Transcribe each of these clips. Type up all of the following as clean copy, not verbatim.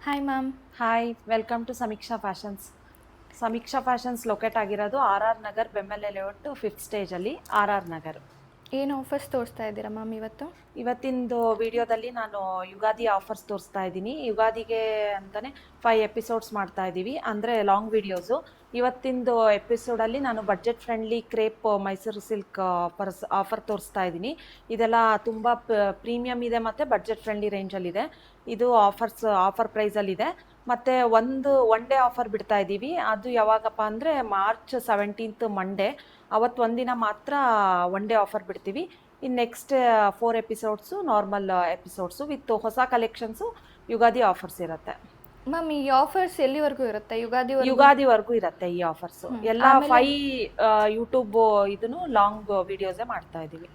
Hi ma'am. Hi, welcome to Sameeksha fashions. Sameeksha fashions locate ಆಗಿರೋದು R R Nagar, ಬೆಂಬಲೆ layout, 5th ಸ್ಟೇಜಲ್ಲಿ, R R Nagar. ಏನು offers ತೋರಿಸ್ತಾ ಇದ್ದೀರಾ ಮ್ಯಾಮ್ ಇವತ್ತು? ಇವತ್ತಿಂದು ವಿಡಿಯೋದಲ್ಲಿ ನಾನು ಯುಗಾದಿ ಆಫರ್ಸ್ ತೋರಿಸ್ತಾ ಇದ್ದೀನಿ. ಯುಗಾದಿಗೆ ಅಂತಲೇ 5 ಎಪಿಸೋಡ್ಸ್ ಮಾಡ್ತಾ ಇದ್ದೀವಿ, ಅಂದರೆ ಲಾಂಗ್ ವಿಡಿಯೋಸು. ಇವತ್ತಿಂದು ಎಪಿಸೋಡಲ್ಲಿ ನಾನು budget friendly crepe Mysuru silk offer ತೋರಿಸ್ತಾ ಇದ್ದೀನಿ. ಇದೆಲ್ಲ ತುಂಬ ಪ್ರೀಮಿಯಮ್ ಇದೆ ಮತ್ತು ಬಡ್ಜೆಟ್ ಫ್ರೆಂಡ್ಲಿ ರೇಂಜಲ್ಲಿದೆ. ಇದು ಆಫರ್ ಪ್ರೈಸಲ್ಲಿದೆ. ಮತ್ತು ಒನ್ ಡೇ ಆಫರ್ ಬಿಡ್ತಾ ಇದ್ದೀವಿ. ಅದು ಯಾವಾಗಪ್ಪ ಅಂದರೆ ಮಾರ್ಚ್ 17th ಮಂಡೇ. ಅವತ್ತು ಒಂದಿನ ಮಾತ್ರ ಒನ್ ಡೇ ಆಫರ್ ಬಿಡ್ತೀವಿ. ಇನ್ನು next 4 episodes normal episodes with ಹೊಸ ಕಲೆಕ್ಷನ್ಸು ಯುಗಾದಿ ಆಫರ್ಸ್ ಇರುತ್ತೆ. ಮ್ಯಾಮ್, ಈ ಆಫರ್ಸ್ ಎಲ್ಲಿವರೆಗೂ ಇರುತ್ತೆ? ಯುಗಾದಿವರೆಗೂ ಇರುತ್ತೆ ಈ ಆಫರ್ಸು. ಎಲ್ಲ 5 ಯೂಟ್ಯೂಬ್ ಇದನ್ನು ಲಾಂಗ್ ವಿಡಿಯೋಸೇ ಮಾಡ್ತಾ ಇದ್ದೀವಿ.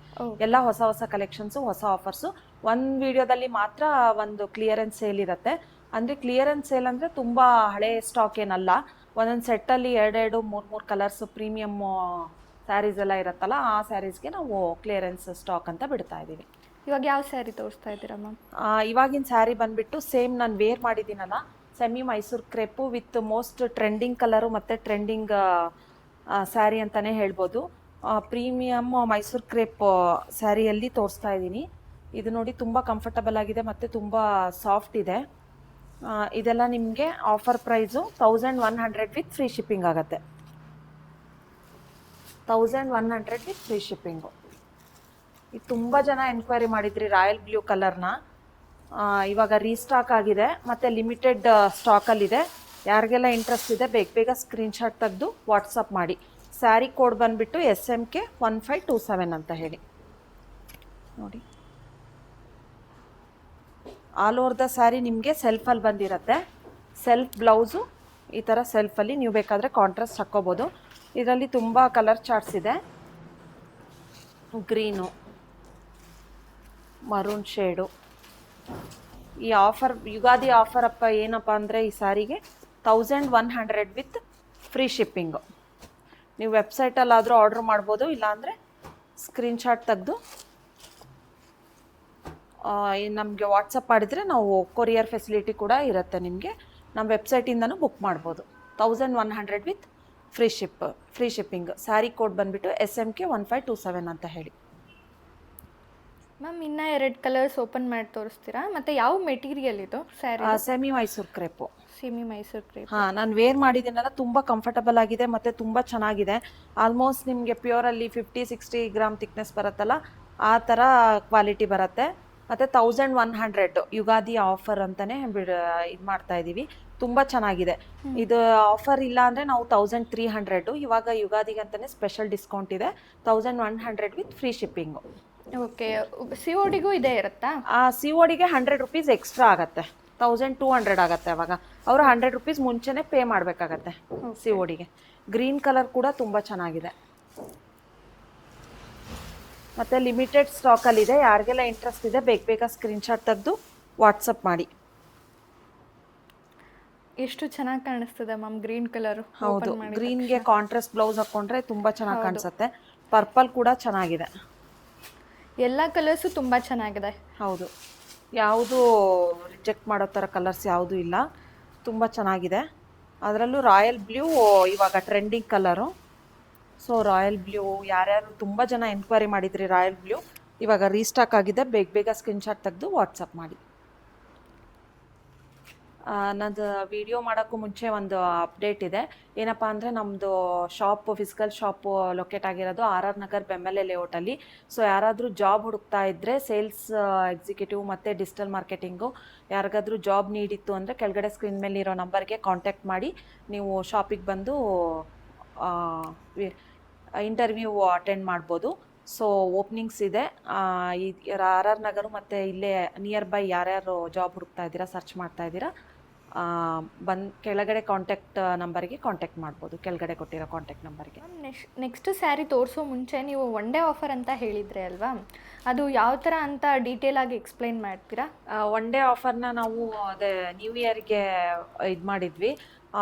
ಎಲ್ಲ ಹೊಸ ಕಲೆಕ್ಷನ್ಸು, ಹೊಸ ಆಫರ್ಸು. ಒಂದು ವಿಡಿಯೋದಲ್ಲಿ ಮಾತ್ರ ಒಂದು ಕ್ಲಿಯರೆನ್ಸ್ ಸೇಲ್ ಇರುತ್ತೆ. ಅಂದರೆ ಕ್ಲಿಯರೆನ್ಸ್ ಸೇಲ್ ಅಂದರೆ ತುಂಬ ಹಳೆ ಸ್ಟಾಕ್ ಏನಲ್ಲ. ಒಂದೊಂದು ಸೆಟ್ಟಲ್ಲಿ 2 3 ಕಲರ್ಸು ಪ್ರೀಮಿಯಮ್ ಸ್ಯಾರೀಸ್ ಎಲ್ಲ ಇರುತ್ತಲ್ಲ, ಆ ಸ್ಯಾರೀಸ್ಗೆ ನಾವು ಕ್ಲಿಯರೆನ್ಸ್ ಸ್ಟಾಕ್ ಅಂತ ಬಿಡ್ತಾ ಇದ್ದೀವಿ. ಇವಾಗ ಯಾವ ಸ್ಯಾರಿ ತೋರಿಸ್ತಾ ಇದ್ದೀರಾ ಮ್ಯಾಮ್? ಇವಾಗಿನ ಸ್ಯಾರಿ ಬಂದುಬಿಟ್ಟು ಸೇಮ್ ನಾನು ವೇರ್ ಮಾಡಿದ್ದೀನಲ್ಲ, semi Mysuru crepe with most trending colour ಮತ್ತು ಟ್ರೆಂಡಿಂಗ್ ಸ್ಯಾರಿ ಅಂತಲೇ ಹೇಳ್ಬೋದು. ಪ್ರೀಮಿಯಮ್ ಮೈಸೂರು ಕ್ರೇಪ್ ಸ್ಯಾರಿಯಲ್ಲಿ ತೋರಿಸ್ತಾ ಇದ್ದೀನಿ. ಇದು ನೋಡಿ, ತುಂಬ ಕಂಫರ್ಟಬಲ್ ಆಗಿದೆ ಮತ್ತು ತುಂಬ ಸಾಫ್ಟ್ ಇದೆ. ಇದೆಲ್ಲ ನಿಮಗೆ offer price 1100 with free shipping ಆಗುತ್ತೆ. 1100 ವಿತ್ ಫ್ರೀ ಶಿಪ್ಪಿಂಗು. ಇದು ತುಂಬ ಜನ ಎನ್ಕ್ವೈರಿ ಮಾಡಿದ್ರಿ ರಾಯಲ್ ಬ್ಲೂ ಕಲರ್ನ. ಇವಾಗ ರೀಸ್ಟಾಕ್ ಆಗಿದೆ ಮತ್ತು ಲಿಮಿಟೆಡ್ ಸ್ಟಾಕಲ್ಲಿದೆ. ಯಾರಿಗೆಲ್ಲ ಇಂಟ್ರೆಸ್ಟ್ ಇದೆ ಬೇಗ ಸ್ಕ್ರೀನ್ಶಾಟ್ ತೆಗೆದು ವಾಟ್ಸಪ್ ಮಾಡಿ. ಸ್ಯಾರಿ ಕೋಡ್ ಬಂದುಬಿಟ್ಟು SMK 1527 ಅಂತ ಹೇಳಿ ನೋಡಿ. ಆಲ್ ಓವರ್ ದ ಸ್ಯಾರಿ ನಿಮಗೆ ಸೆಲ್ಫಲ್ಲಿ ಬಂದಿರುತ್ತೆ. ಸೆಲ್ಫ್ ಬ್ಲೌಸು ಈ ಥರ ಸೆಲ್ಫಲ್ಲಿ ನೀವು ಬೇಕಾದರೆ ಕಾಂಟ್ರಾಸ್ಟ್ ಹಾಕ್ಕೋಬೋದು. ಇದರಲ್ಲಿ ತುಂಬ ಕಲರ್ ಚಾರ್ಟ್ಸ್ ಇದೆ. Green, maroon shade. ಈ ಆಫರ್ ಯುಗಾದಿ ಆಫರ್ ಏನಪ್ಪ ಅಂದರೆ ಈ ಸ್ಯಾರಿಗೆ 1100 ವಿತ್ ಫ್ರೀ ಶಿಪ್ಪಿಂಗು. ನೀವು ವೆಬ್ಸೈಟಲ್ಲಾದರೂ ಆರ್ಡ್ರ್ ಮಾಡ್ಬೋದು, ಇಲ್ಲಾಂದರೆ ಸ್ಕ್ರೀನ್ಶಾಟ್ ತೆಗೆದು ನಮಗೆ ವಾಟ್ಸಪ್ ಮಾಡಿದರೆ ನಾವು ಕೊರಿಯರ್ ಫೆಸಿಲಿಟಿ ಕೂಡ ಇರುತ್ತೆ ನಿಮಗೆ. ನಮ್ಮ ವೆಬ್ಸೈಟಿಂದನೂ ಬುಕ್ ಮಾಡ್ಬೋದು. 1100 with free shipping. Sari code ಬಂದುಬಿಟ್ಟು SMK 1527 ಅಂತ ಹೇಳಿ. ಮ್ಯಾಮ್, ಇನ್ನೂ 2 ಕಲರ್ಸ್ ಓಪನ್ ಮಾಡಿ ತೋರಿಸ್ತೀರಾ? ಮತ್ತು ಯಾವ ಮೆಟೀರಿಯಲ್ ಇದು sari? Semi Mysuru crepe. Semi Mysuru crepe. ನಾನು ವೇರ್ ಮಾಡಿದ್ದೀನಲ್ಲ, ತುಂಬ ಕಂಫರ್ಟಬಲ್ ಆಗಿದೆ ಮತ್ತು ತುಂಬ ಚೆನ್ನಾಗಿದೆ. ಆಲ್ಮೋಸ್ಟ್ ನಿಮಗೆ ಪ್ಯೂರಲ್ಲಿ 50-60 ಗ್ರಾಮ್ ಥಿಕ್ನೆಸ್ ಬರುತ್ತಲ್ಲ, ಆ ಥರ ಕ್ವಾಲಿಟಿ ಬರುತ್ತೆ. ಮತ್ತು 1100 ಯುಗಾದಿ ಆಫರ್ ಅಂತಲೇ ಇದು ಮಾಡ್ತಾ ಇದ್ದೀವಿ. ತುಂಬ ಚೆನ್ನಾಗಿದೆ. ಇದು ಆಫರ್ ಇಲ್ಲ ಅಂದರೆ ನಾವು 1300. ಇವಾಗ ಯುಗಾದಿಗೆ ಅಂತಲೇ ಸ್ಪೆಷಲ್ ಡಿಸ್ಕೌಂಟ್ ಇದೆ. 1100 ವಿತ್ ಫ್ರೀ ಶಿಪ್ಪಿಂಗು. ಓಕೆ. CODಗೂ ಇದೇ ಇರುತ್ತಾ? CODಗೆ 100 ರೂಪೀಸ್ ಎಕ್ಸ್ಟ್ರಾ ಆಗುತ್ತೆ. 1200 ಆಗುತ್ತೆ. ಅವಾಗ ಅವರು 100 ರೂಪೀಸ್ ಮುಂಚೆನೇ ಪೇ ಮಾಡಬೇಕಾಗತ್ತೆ CODಗೆ. ಗ್ರೀನ್ ಕಲರ್ ಕೂಡ ತುಂಬ ಚೆನ್ನಾಗಿದೆ ಮತ್ತು ಲಿಮಿಟೆಡ್ ಸ್ಟಾಕಲ್ಲಿದೆ. ಯಾರಿಗೆಲ್ಲ ಇಂಟ್ರೆಸ್ಟ್ ಇದೆ ಬೇಗ ಸ್ಕ್ರೀನ್ಶಾಟ್ ತೆಗೆದು ವಾಟ್ಸಪ್ ಮಾಡಿ. ಎಷ್ಟು ಚೆನ್ನಾಗಿ ಕಾಣಿಸ್ತದೆ ಮ್ಯಾಮ್ ಗ್ರೀನ್ ಕಲರು. ಹೌದು, ಗ್ರೀನ್ಗೆ ಕಾಂಟ್ರಾಸ್ಟ್ ಬ್ಲೌಸ್ ಹಾಕ್ಕೊಂಡ್ರೆ ತುಂಬ ಚೆನ್ನಾಗಿ ಕಾಣಿಸುತ್ತೆ. ಪರ್ಪಲ್ ಕೂಡ ಚೆನ್ನಾಗಿದೆ. ಎಲ್ಲ ಕಲರ್ಸು ತುಂಬ ಚೆನ್ನಾಗಿದೆ. ಹೌದು, ಯಾವುದು ರಿಜೆಕ್ಟ್ ಮಾಡೋ ಥರ ಕಲರ್ಸ್ ಯಾವುದೂ ಇಲ್ಲ. ತುಂಬ ಚೆನ್ನಾಗಿದೆ. ಅದರಲ್ಲೂ ರಾಯಲ್ ಬ್ಲೂ ಇವಾಗ trending colour. So royal blue ಯಾರ್ಯಾರು ತುಂಬ ಜನ ಎನ್ಕ್ವೈರಿ ಮಾಡಿದ್ರಿ ರಾಯಲ್ ಬ್ಲೂ, ಇವಾಗ ರೀಸ್ಟಾಕ್ ಆಗಿದೆ. ಬೇಗ ಸ್ಕ್ರೀನ್ಶಾಟ್ ತೆಗೆದು ವಾಟ್ಸಪ್ ಮಾಡಿ. ನಂದು ವಿಡಿಯೋ ಮಾಡೋಕ್ಕೂ ಮುಂಚೆ ಒಂದು ಅಪ್ಡೇಟ್ ಇದೆ. ಏನಪ್ಪ ಅಂದರೆ ನಮ್ಮದು ಫಿಸಿಕಲ್ ಶಾಪು ಲೊಕೇಟ್ ಆಗಿರೋದು ಆರ್ ಆರ್ ನಗರ್, ಬೆಂಬಲೆ ಲೇಔಟಲ್ಲಿ. ಸೊ ಯಾರಾದರೂ ಜಾಬ್ ಹುಡುಕ್ತಾ ಇದ್ದರೆ, ಸೇಲ್ಸ್ ಎಕ್ಸಿಕ್ಯೂಟಿವ್ ಮತ್ತು ಡಿಜಿಟಲ್ ಮಾರ್ಕೆಟಿಂಗು ಯಾರಿಗಾದ್ರೂ ಜಾಬ್ ನೀಡಿತ್ತು ಅಂದರೆ ಕೆಳಗಡೆ ಸ್ಕ್ರೀನ್ ಮೇಲೆ ಇರೋ ನಂಬರ್ಗೆ ಕಾಂಟ್ಯಾಕ್ಟ್ ಮಾಡಿ ನೀವು ಶಾಪಿಗೆ ಬಂದು ಇಂಟರ್ವ್ಯೂ ಅಟೆಂಡ್ ಮಾಡ್ಬೋದು. ಸೊ ಓಪನಿಂಗ್ಸ್ ಇದೆ. ಆರ್ ಆರ್ ನಗರು ಮತ್ತು ಇಲ್ಲೇ ನಿಯರ್ ಬೈ ಯಾರ್ಯಾರು ಜಾಬ್ ಹುಡುಕ್ತಾ ಇದ್ದೀರಾ, ಸರ್ಚ್ ಮಾಡ್ತಾ ಇದ್ದೀರಾ, ಕೆಳಗಡೆ ಕಾಂಟ್ಯಾಕ್ಟ್ ನಂಬರ್ಗೆ ಕಾಂಟ್ಯಾಕ್ಟ್ ಮಾಡ್ಬೋದು. ಕೆಳಗಡೆ ಕೊಟ್ಟಿರೋ ಕಾಂಟ್ಯಾಕ್ಟ್ ನಂಬರ್ಗೆ. ನೆಕ್ಸ್ಟ್ ಸ್ಯಾರಿ ತೋರಿಸೋ ಮುಂಚೆ ನೀವು ಒನ್ ಡೇ ಆಫರ್ ಅಂತ ಹೇಳಿದರೆ ಅಲ್ವಾ, ಅದು ಯಾವ ಥರ ಅಂತ ಡೀಟೇಲಾಗಿ ಎಕ್ಸ್ಪ್ಲೈನ್ ಮಾಡ್ತೀರಾ? ಒನ್ ಡೇ ಆಫರ್ನ ನಾವು ಅದೇ ನ್ಯೂ ಇಯರ್ಗೆ ಇದು ಮಾಡಿದ್ವಿ.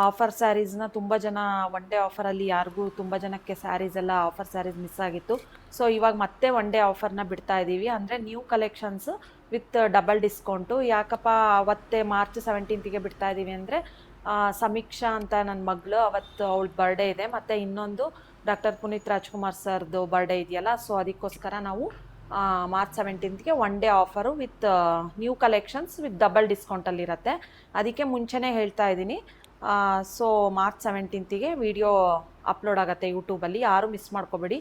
ಆಫರ್ ಸ್ಯಾರೀಸ್ನ ತುಂಬ ಜನ ಒನ್ ಡೇ ಆಫರಲ್ಲಿ, ಯಾರಿಗೂ ತುಂಬ ಜನಕ್ಕೆ ಸ್ಯಾರೀಸ್ ಎಲ್ಲ ಆಫರ್ ಸ್ಯಾರೀಸ್ ಮಿಸ್ ಆಗಿತ್ತು. ಸೊ ಇವಾಗ ಮತ್ತೆ ಒನ್ ಡೇ ಆಫರ್ನ ಬಿಡ್ತಾ ಇದ್ದೀವಿ. ಅಂದರೆ new collections with double discount. ಯಾಕಪ್ಪ ಅವತ್ತೇ ಮಾರ್ಚ್ 17ಗೆ ಬಿಡ್ತಾ ಇದ್ದೀವಿ ಅಂದರೆ ಸಮೀಕ್ಷಾ ಅಂತ ನನ್ನ ಮಗಳು, ಅವತ್ತು ಅವಳ ಬರ್ಡೇ ಇದೆ, ಮತ್ತು ಇನ್ನೊಂದು ಡಾಕ್ಟರ್ ಪುನೀತ್ ರಾಜ್ಕುಮಾರ್ ಸರ್ದು ಬರ್ಡೇ ಇದೆಯಲ್ಲ, ಸೊ ಅದಕ್ಕೋಸ್ಕರ ನಾವು ಮಾರ್ಚ್ 17ಗೆ one day offer with new collections with double ಡಿಸ್ಕೌಂಟಲ್ಲಿರುತ್ತೆ. ಅದಕ್ಕೆ ಮುಂಚೆನೇ ಹೇಳ್ತಾ ಇದ್ದೀನಿ. ಸೊ ಮಾರ್ಚ್ 17ಗೆ ವಿಡಿಯೋ ಅಪ್ಲೋಡ್ ಆಗುತ್ತೆ ಯೂಟ್ಯೂಬಲ್ಲಿ, ಯಾರೂ ಮಿಸ್ ಮಾಡ್ಕೋಬೇಡಿ.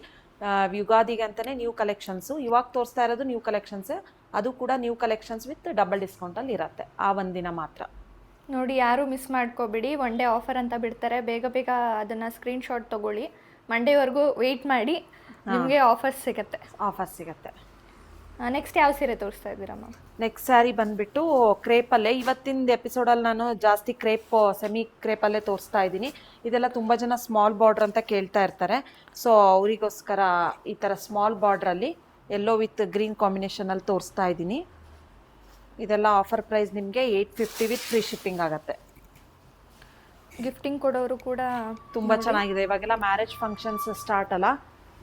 ಯುಗಾದಿಗೆ ಅಂತಲೇ ನ್ಯೂ ಕಲೆಕ್ಷನ್ಸು, ಇವಾಗ ತೋರಿಸ್ತಾ ಇರೋದು ನ್ಯೂ ಕಲೆಕ್ಷನ್ಸ್, ಅದು ಕೂಡ ನ್ಯೂ ಕಲೆಕ್ಷನ್ಸ್ ವಿತ್ ಡಬಲ್ ಡಿಸ್ಕೌಂಟಲ್ಲಿ ಇರುತ್ತೆ ಆ ಒಂದಿನ ಮಾತ್ರ. ನೋಡಿ, ಯಾರೂ ಮಿಸ್ ಮಾಡ್ಕೋಬೇಡಿ. ಒನ್ ಡೇ ಆಫರ್ ಅಂತ ಬಿಡ್ತಾರೆ, ಬೇಗ ಬೇಗ ಅದನ್ನು ಸ್ಕ್ರೀನ್ಶಾಟ್ ತೊಗೊಳ್ಳಿ. ಮಂಡೇವರೆಗೂ ವೆಯ್ಟ್ ಮಾಡಿ, ನಿಮಗೆ ಆಫರ್ಸ್ ಸಿಗುತ್ತೆ. ನೆಕ್ಸ್ಟ್ ಯಾವ ಸೀರೆ ತೋರಿಸ್ತಾ ಇದ್ದೀರಾ ಮ್ಯಾಮ್? ನೆಕ್ಸ್ಟ್ ಸ್ಯಾರಿ ಬಂದುಬಿಟ್ಟು ಕ್ರೇಪಲ್ಲೇ. ಇವತ್ತಿನ ಎಪಿಸೋಡಲ್ಲಿ ನಾನು ಜಾಸ್ತಿ ಸೆಮಿ ಕ್ರೇಪಲ್ಲೇ ತೋರಿಸ್ತಾ ಇದ್ದೀನಿ. ಇದೆಲ್ಲ ತುಂಬ ಜನ ಸ್ಮಾಲ್ ಬಾರ್ಡ್ರ್ ಅಂತ ಕೇಳ್ತಾ ಇರ್ತಾರೆ, ಸೊ ಅವರಿಗೋಸ್ಕರ ಈ ಥರ ಸ್ಮಾಲ್ ಬಾರ್ಡ್ರಲ್ಲಿ ಯೆಲ್ಲೋ ವಿತ್ ಗ್ರೀನ್ ಕಾಂಬಿನೇಷನಲ್ಲಿ ತೋರಿಸ್ತಾ ಇದ್ದೀನಿ. ಇದೆಲ್ಲ ಆಫರ್ ಪ್ರೈಸ್ ನಿಮಗೆ 850 ವಿತ್ ಫ್ರೀ ಶಿಪ್ಪಿಂಗ್ ಆಗುತ್ತೆ. ಗಿಫ್ಟಿಂಗ್ ಕೊಡೋರು ಕೂಡ ತುಂಬ ಚೆನ್ನಾಗಿದೆ. ಇವಾಗೆಲ್ಲ ಮ್ಯಾರೇಜ್ ಫಂಕ್ಷನ್ಸ್ ಸ್ಟಾರ್ಟ್ ಅಲ್ಲ,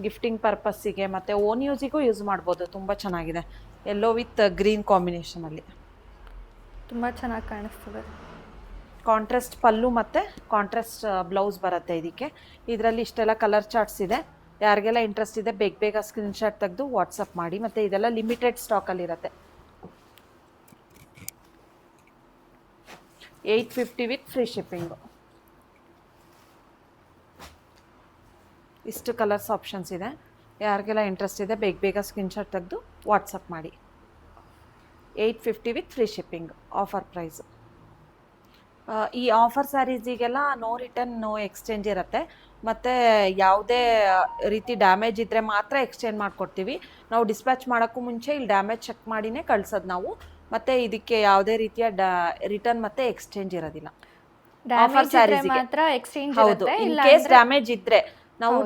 ಗಿಫ್ಟಿಂಗ್ ಪರ್ಪಸ್ಸಿಗೆ ಮತ್ತು ಓನ್ ಯೂಸಿಗೂ ಯೂಸ್ ಮಾಡ್ಬೋದು. ತುಂಬ ಚೆನ್ನಾಗಿದೆ, ಯೆಲ್ಲೋ ವಿತ್ ಗ್ರೀನ್ ಕಾಂಬಿನೇಷನಲ್ಲಿ ತುಂಬ ಚೆನ್ನಾಗಿ ಕಾಣಿಸ್ತದೆ. ಕಾಂಟ್ರಾಸ್ಟ್ ಪಲ್ಲು ಮತ್ತು ಕಾಂಟ್ರಾಸ್ಟ್ ಬ್ಲೌಸ್ ಬರುತ್ತೆ ಇದಕ್ಕೆ. ಇದರಲ್ಲಿ ಇಷ್ಟೆಲ್ಲ ಕಲರ್ ಚಾರ್ಟ್ಸ್ ಇದೆ. ಯಾರಿಗೆಲ್ಲ ಇಂಟ್ರೆಸ್ಟ್ ಇದೆ ಬೇಗ ಸ್ಕ್ರೀನ್ಶಾಟ್ ತೆಗೆದು ವಾಟ್ಸಪ್ ಮಾಡಿ. ಮತ್ತು ಇದೆಲ್ಲ ಲಿಮಿಟೆಡ್ ಸ್ಟಾಕಲ್ಲಿರುತ್ತೆ. 850 with free shipping. ಇಷ್ಟು ಕಲರ್ಸ್ ಆಪ್ಷನ್ಸ್ ಇದೆ. ಯಾರಿಗೆಲ್ಲ ಇಂಟ್ರೆಸ್ಟ್ ಇದೆ ಬೇಗ ಸ್ಕ್ರೀನ್ಶಾಟ್ ತೆಗೆದು ವಾಟ್ಸಪ್ ಮಾಡಿ. 850 with free shipping offer price. ಈ ಆಫರ್ ಸ್ಯಾರೀಸಿಗೆಲ್ಲ ನೋ ರಿಟರ್ನ್ ನೋ ಎಕ್ಸ್ಚೇಂಜ್ ಇರುತ್ತೆ. ಮತ್ತು ಯಾವುದೇ ರೀತಿ ಡ್ಯಾಮೇಜ್ ಇದ್ದರೆ ಮಾತ್ರ ಎಕ್ಸ್ಚೇಂಜ್ ಮಾಡಿಕೊಡ್ತೀವಿ. ನಾವು ಡಿಸ್ಪ್ಯಾಚ್ ಮಾಡೋಕ್ಕೂ ಮುಂಚೆ ಇಲ್ಲಿ ಡ್ಯಾಮೇಜ್ ಚೆಕ್ ಮಾಡಿನೇ ಕಳ್ಸೋದು ನಾವು. ಮತ್ತು ಇದಕ್ಕೆ ಯಾವುದೇ ರೀತಿಯ ರಿಟರ್ನ್ ಮತ್ತು ಎಕ್ಸ್ಚೇಂಜ್ ಇರೋದಿಲ್ಲ. ಆಫರ್ ಸ್ಯಾರೀಸಿಗೆ ಹೌದು. ಇನ್ ಕೇಸ್ ಡ್ಯಾಮೇಜ್ ಇದ್ದರೆ ನಾವು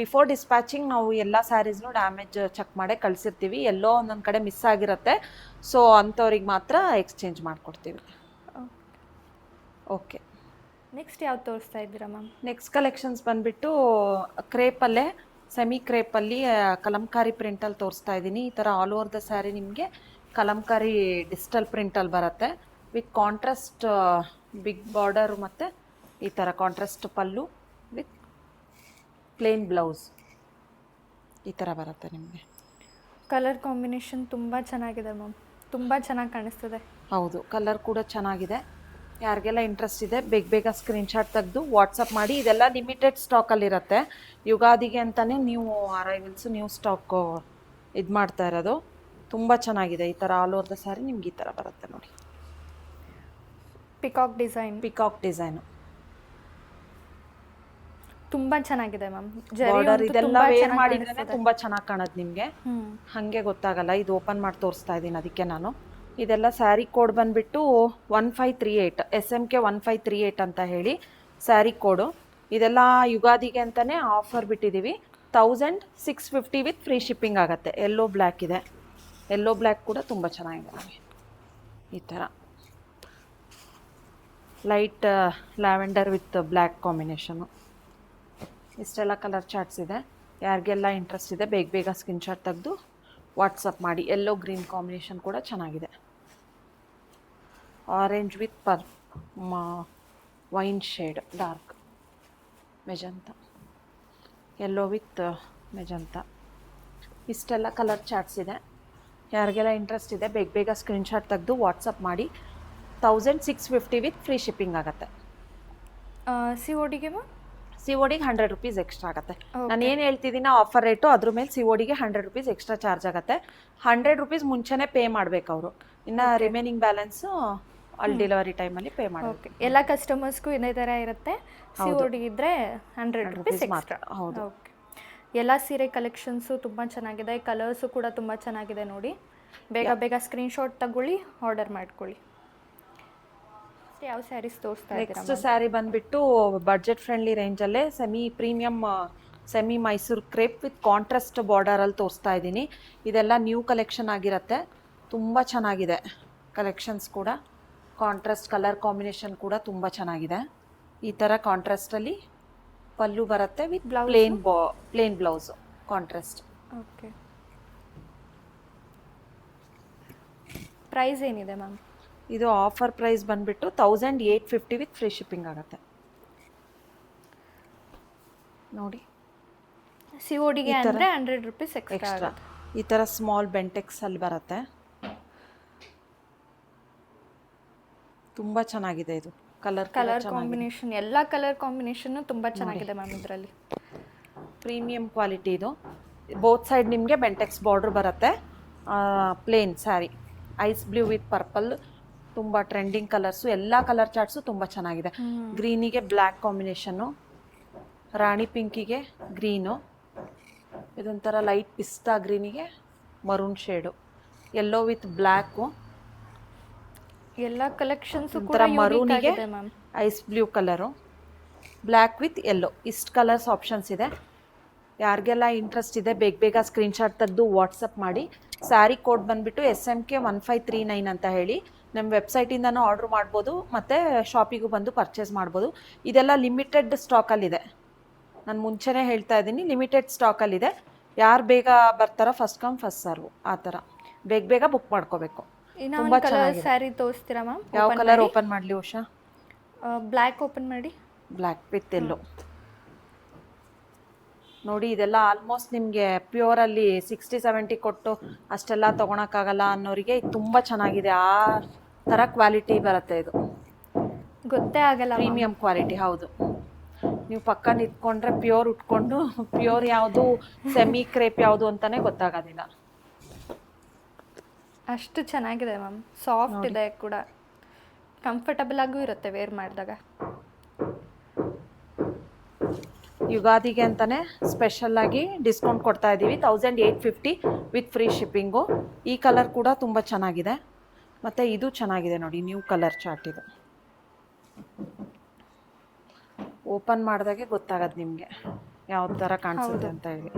ಬಿಫೋರ್ ಡಿಸ್ಪ್ಯಾಚಿಂಗ್ ನಾವು ಎಲ್ಲ ಸ್ಯಾರೀಸ್ನು ಡ್ಯಾಮೇಜ್ ಚೆಕ್ ಮಾಡೇ ಕಳಿಸಿರ್ತೀವಿ. ಎಲ್ಲೋ ಒಂದೊಂದು ಕಡೆ ಮಿಸ್ ಆಗಿರುತ್ತೆ, ಸೊ ಅಂಥವ್ರಿಗೆ ಮಾತ್ರ ಎಕ್ಸ್ಚೇಂಜ್ ಮಾಡಿಕೊಡ್ತೀವಿ. ಓಕೆ, ನೆಕ್ಸ್ಟ್ ಯಾವ್ದು ತೋರಿಸ್ತಾ ಇದ್ದೀರಾ ಮ್ಯಾಮ್? ನೆಕ್ಸ್ಟ್ ಕಲೆಕ್ಷನ್ಸ್ ಬಂದುಬಿಟ್ಟು ಕ್ರೇಪಲ್ಲೇ ಸೆಮಿ ಕ್ರೇಪಲ್ಲಿ ಕಲಂಕಾರಿ ಪ್ರಿಂಟಲ್ಲಿ ತೋರಿಸ್ತಾ ಇದ್ದೀನಿ. ಈ ಥರ ಆಲ್ ಓವರ್ ದ ಸ್ಯಾರಿ ನಿಮಗೆ ಕಲಂಕಾರಿ ಡಿಜಿಟಲ್ ಪ್ರಿಂಟಲ್ಲಿ ಬರುತ್ತೆ ವಿತ್ ಕಾಂಟ್ರಾಸ್ಟ್ ಬಿಗ್ ಬಾರ್ಡರ್ ಮತ್ತು ಈ ಥರ contrast pallu with plain blouse ಈ ಥರ ಬರುತ್ತೆ ನಿಮಗೆ. ಕಲರ್ ಕಾಂಬಿನೇಷನ್ ತುಂಬ ಚೆನ್ನಾಗಿದೆ ಮ್ಯಾಮ್, ತುಂಬ ಚೆನ್ನಾಗಿ ಕಾಣಿಸ್ತದೆ. ಹೌದು, ಕಲರ್ ಕೂಡ ಚೆನ್ನಾಗಿದೆ. ಯಾರಿಗೆಲ್ಲ ಇಂಟ್ರೆಸ್ಟ್ ಇದೆ ಬೇಗ ಸ್ಕ್ರೀನ್ಶಾಟ್ ತೆಗೆದು ವಾಟ್ಸಪ್ ಮಾಡಿ. ಇದೆಲ್ಲ ಲಿಮಿಟೆಡ್ ಸ್ಟಾಕಲ್ಲಿರುತ್ತೆ. ಯುಗಾದಿಗೆ ಅಂತಲೇ ನ್ಯೂ ಅರೈವಲ್ಸು, ನ್ಯೂ ಸ್ಟಾಕು ಇದು ಮಾಡ್ತಾ ಇರೋದು. ತುಂಬ ಚೆನ್ನಾಗಿದೆ. ಈ ಥರ ಆಲ್ ಓವರ್ ದ ಸ್ಯಾರಿ ನಿಮ್ಗೆ ಈ ಥರ ಬರುತ್ತೆ ನೋಡಿ. ಪಿಕಾಕ್ ಡಿಸೈನು ತುಂಬ ಚೆನ್ನಾಗಿದೆ ಮ್ಯಾಮ್. ಬಾರ್ಡರ್ ಇದೆಲ್ಲ ವೇರ್ ಮಾಡಿದ್ರೆ ತುಂಬ ಚೆನ್ನಾಗಿ ಕಾಣೋದು ನಿಮಗೆ, ಹಾಗೆ ಗೊತ್ತಾಗಲ್ಲ. ಇದು ಓಪನ್ ಮಾಡಿ ತೋರಿಸ್ತಾ ಇದ್ದೀನಿ ಅದಕ್ಕೆ ನಾನು. ಇದೆಲ್ಲ ಸ್ಯಾರಿ ಕೋಡ್ ಬಂದುಬಿಟ್ಟು 1538 SMK 1538 ಅಂತ ಹೇಳಿ ಸ್ಯಾರಿ ಕೋಡು. ಇದೆಲ್ಲ ಯುಗಾದಿಗೆ ಅಂತಲೇ ಆಫರ್ ಬಿಟ್ಟಿದ್ದೀವಿ. 1650 ವಿತ್ ಫ್ರೀ ಶಿಪ್ಪಿಂಗ್ ಆಗುತ್ತೆ. ಯೆಲ್ಲೋ ಬ್ಲ್ಯಾಕ್ ಇದೆ, ಯೆಲ್ಲೋ ಬ್ಲ್ಯಾಕ್ ಕೂಡ ತುಂಬ ಚೆನ್ನಾಗಿದೆ ನಮಗೆ. ಈ ಥರ light lavender with black combination. ಇಷ್ಟೆಲ್ಲ ಕಲರ್ ಚಾರ್ಟ್ಸ್ ಇದೆ. ಯಾರಿಗೆಲ್ಲ ಇಂಟ್ರೆಸ್ಟ್ ಇದೆ ಬೇಗ ಸ್ಕ್ರೀನ್ಶಾಟ್ ತೆಗೆದು ವಾಟ್ಸಪ್ ಮಾಡಿ. ಯೆಲ್ಲೋ ಗ್ರೀನ್ ಕಾಂಬಿನೇಷನ್ ಕೂಡ ಚೆನ್ನಾಗಿದೆ. Orange with wine shade dark magenta, yellow with magenta. ಇಷ್ಟೆಲ್ಲ ಕಲರ್ ಚಾರ್ಟ್ಸ್ ಇದೆ. ಯಾರಿಗೆಲ್ಲ ಇಂಟ್ರೆಸ್ಟ್ ಇದೆ ಬೇಗ ಸ್ಕ್ರೀನ್ಶಾಟ್ ತೆಗೆದು ವಾಟ್ಸಪ್ ಮಾಡಿ. 1650 ವಿತ್ ಫ್ರೀ ಶಿಪ್ಪಿಂಗ್ ಆಗುತ್ತೆ. COD ಗೆ COD ಗೆ 100 ರೂಪೀಸ್ ಎಕ್ಸ್ಟ್ರಾ ಆಗುತ್ತೆ. ನಾನು ಏನು ಹೇಳ್ತಿದ್ದೀನಿ ಆಫರ್ ರೇಟು, ಅದ್ರ ಮೇಲೆ COD ಗೆ 100 ರೂಪೀಸ್ ಎಕ್ಸ್ಟ್ರಾ ಚಾರ್ಜ್ ಆಗುತ್ತೆ. 100 ರೂಪೀಸ್ ಮುಂಚೆನೇ ಪೇ ಮಾಡಬೇಕು ಅವರು. ಇನ್ನು ರಿಮೈನಿಂಗ್ ಬ್ಯಾಲೆನ್ಸು ಅಲ್ಲಿ ಡೆಲಿವರಿ ಟೈಮಲ್ಲಿ ಪೇ ಮಾಡಬೇಕು. ಎಲ್ಲ ಕಸ್ಟಮರ್ಸ್ಗೂ ಇದೇ ಥರ ಇರುತ್ತೆ. COD ಇದ್ದರೆ 100 ರೂಪೀಸ್ ಮಾತ್ರ. ಹೌದು. ಓಕೆ, ಎಲ್ಲ ಸೀರೆ ಕಲೆಕ್ಷನ್ಸು ತುಂಬ ಚೆನ್ನಾಗಿದೆ. ಕಲರ್ಸು ಕೂಡ ತುಂಬ ಚೆನ್ನಾಗಿದೆ ನೋಡಿ. ಬೇಗ ಸ್ಕ್ರೀನ್ಶಾಟ್ ತಗೊಳ್ಳಿ, ಆರ್ಡರ್ ಮಾಡ್ಕೊಳ್ಳಿ. ಯಾವ ಸ್ಯಾರೀಸ್ ತೋರಿಸ್ತಾ ಇದ್ದೀರಾ? ನೆಕ್ಸ್ಟ್ ಸ್ಯಾರಿ ಬಂದುಬಿಟ್ಟು ಬಡ್ಜೆಟ್ ಫ್ರೆಂಡ್ಲಿ ರೇಂಜಲ್ಲೇ semi premium semi Mysuru crepe with contrast ಬಾರ್ಡರಲ್ಲಿ ತೋರಿಸ್ತಾ ಇದ್ದೀನಿ. ಇದೆಲ್ಲ ನ್ಯೂ ಕಲೆಕ್ಷನ್ ಆಗಿರುತ್ತೆ. ತುಂಬ ಚೆನ್ನಾಗಿದೆ ಕಲೆಕ್ಷನ್ಸ್ ಕೂಡ. ಕಾಂಟ್ರಾಸ್ಟ್ ಕಲರ್ ಕಾಂಬಿನೇಷನ್ ಕೂಡ ತುಂಬ ಚೆನ್ನಾಗಿದೆ. ಈ ಥರ ಕಾಂಟ್ರಾಸ್ಟಲ್ಲಿ ಪಲ್ಲು ಬರುತ್ತೆ with plain blouse contrast. Okay, price ಏನಿದೆ ಮ್ಯಾಮ್? ಇದು ಆಫರ್ ಪ್ರೈಸ್ ಬಂದುಬಿಟ್ಟು 1850 ವಿತ್ ಫ್ರೀ ಶಿಪ್ಪಿಂಗ್ ಆಗುತ್ತೆ ನೋಡಿ. ಸಿ ಒ ಡಿಗೆ ಅಂದರೆ 100 ರೂಪೀಸ್ ಎಕ್ಸ್ಟ್ರಾ. ಈ ಥರ ಸ್ಮಾಲ್ ಬೆಂಟೆಕ್ಸಲ್ಲಿ ಬರುತ್ತೆ. ತುಂಬ ಚೆನ್ನಾಗಿದೆ ಇದು. ಕಲರ್ ಕಾಂಬಿನೇಷನ್, ಎಲ್ಲ ಕಲರ್ ಕಾಂಬಿನೇಷನ್ನು ತುಂಬ ಚೆನ್ನಾಗಿದೆ ಮ್ಯಾಮ್ ಇದರಲ್ಲಿ. ಪ್ರೀಮಿಯಂ ಕ್ವಾಲಿಟಿ ಇದು. ಬೋತ್ ಸೈಡ್ ನಿಮಗೆ ಬೆಂಟೆಕ್ಸ್ ಬಾರ್ಡ್ರ್ ಬರುತ್ತೆ. Plain sari, ice blue with purple, ತುಂಬ ಟ್ರೆಂಡಿಂಗ್ ಕಲರ್ಸು. ಎಲ್ಲ ಕಲರ್ ಚಾರ್ಟ್ಸು ತುಂಬ ಚೆನ್ನಾಗಿದೆ. ಗ್ರೀನಿಗೆ ಬ್ಲ್ಯಾಕ್ ಕಾಂಬಿನೇಷನ್ನು, ರಾಣಿ ಪಿಂಕಿಗೆ ಗ್ರೀನು, ಇದೊಂಥರ ಲೈಟ್ ಪಿಸ್ತಾ ಗ್ರೀನಿಗೆ maroon shade, yellow with black, ಎಲ್ಲ ಕಲೆಕ್ಷನ್ಸ್ ಒಂಥರ ಮರೂನಿಗೆ ice blue colour, black with yellow, ಇಷ್ಟು ಕಲರ್ಸ್ ಆಪ್ಷನ್ಸ್ ಇದೆ. ಯಾರಿಗೆಲ್ಲ ಇಂಟ್ರೆಸ್ಟ್ ಇದೆ ಬೇಗ ಬೇಗ ಸ್ಕ್ರೀನ್ಶಾಟ್ ತೆಗೆದು ವಾಟ್ಸಪ್ ಮಾಡಿ. ಸ್ಯಾರಿ ಕೋಡ್ ಬಂದುಬಿಟ್ಟು SMK 1539 ಅಂತ ಹೇಳಿ ನಮ್ಮ ವೆಬ್ಸೈಟಿಂದನೂ ಆರ್ಡ್ರ್ ಮಾಡ್ಬೋದು ಮತ್ತು ಶಾಪಿಗೂ ಬಂದು ಪರ್ಚೇಸ್ ಮಾಡ್ಬೋದು. ಇದೆಲ್ಲ ಲಿಮಿಟೆಡ್ ಸ್ಟಾಕಲ್ಲಿದೆ. ನಾನು ಮುಂಚೆನೇ ಹೇಳ್ತಾ ಇದ್ದೀನಿ, ಲಿಮಿಟೆಡ್ ಸ್ಟಾಕಲ್ಲಿದೆ. ಯಾರು ಬೇಗ ಬರ್ತಾರೋ ಫಸ್ಟ್ ಕಮ್ ಫಸ್ಟ್ ಸರ್ವ್, ಆ ಥರ ಬೇಗ ಬೇಗ ಬುಕ್ ಮಾಡ್ಕೋಬೇಕು. ತುಂಬ ಚೆನ್ನಾಗಿದೆ. ಸ್ಯಾರಿ ತೋರಿಸ್ತೀರಾ ಮ್ಯಾಮ್? ಯಾವ ಕಲರ್ ಓಪನ್ ಮಾಡಲಿ ಉಷಾ? ಬ್ಲ್ಯಾಕ್ ಓಪನ್ ಮಾಡಿ. ಬ್ಲ್ಯಾಕ್ ವಿತ್ ಎಲ್ಲೋ ನೋಡಿ. ಇದೆಲ್ಲ ಆಲ್ಮೋಸ್ಟ್ ನಿಮಗೆ ಪ್ಯೂರಲ್ಲಿ 60-70 ಕೊಟ್ಟು ಅಷ್ಟೆಲ್ಲ ತೊಗೊಳಕ್ಕಾಗಲ್ಲ ಅನ್ನೋರಿಗೆ ಇದು ತುಂಬ ಚೆನ್ನಾಗಿದೆ. ಆ ಥರ ಕ್ವಾಲಿಟಿ ಬರುತ್ತೆ ಇದು. ಗೊತ್ತೇ ಆಗಲ್ಲ, ಪ್ರೀಮಿಯಂ ಕ್ವಾಲಿಟಿ. ಹೌದು, ನೀವು ಪಕ್ಕ ನಿಂತ್ಕೊಂಡ್ರೆ ಪ್ಯೂರ್ ಉಟ್ಕೊಂಡು ಪ್ಯೂರ್ ಯಾವುದು ಸೆಮಿ ಕ್ರೇಪ್ ಯಾವುದು ಅಂತಲೇ ಗೊತ್ತಾಗೋದಿಲ್ಲ. ಅಷ್ಟು ಚೆನ್ನಾಗಿದೆ ಮ್ಯಾಮ್. ಸಾಫ್ಟ್ ಇದೆ ಕೂಡ, ಕಂಫರ್ಟಬಲ್ ಆಗೂ ಇರುತ್ತೆ ವೇರ್ ಮಾಡಿದಾಗ. ಯುಗಾದಿಗೆ ಅಂತಲೇ ಸ್ಪೆಷಲ್ಲಾಗಿ ಡಿಸ್ಕೌಂಟ್ ಕೊಡ್ತಾ ಇದ್ದೀವಿ, 1850 ವಿತ್ ಫ್ರೀ ಶಿಪ್ಪಿಂಗು. ಈ ಕಲರ್ ಕೂಡ ತುಂಬ ಚೆನ್ನಾಗಿದೆ. ಮತ್ತು ಇದು ಚೆನ್ನಾಗಿದೆ ನೋಡಿ, ನ್ಯೂ ಕಲರ್ ಚಾರ್ಟ್ ಇದು. ಓಪನ್ ಮಾಡಿದಾಗೆ ಗೊತ್ತಾಗದು ನಿಮಗೆ ಯಾವ ಥರ ಕಾಣಿಸುತ್ತೆ ಅಂತ ಹೇಳಿ.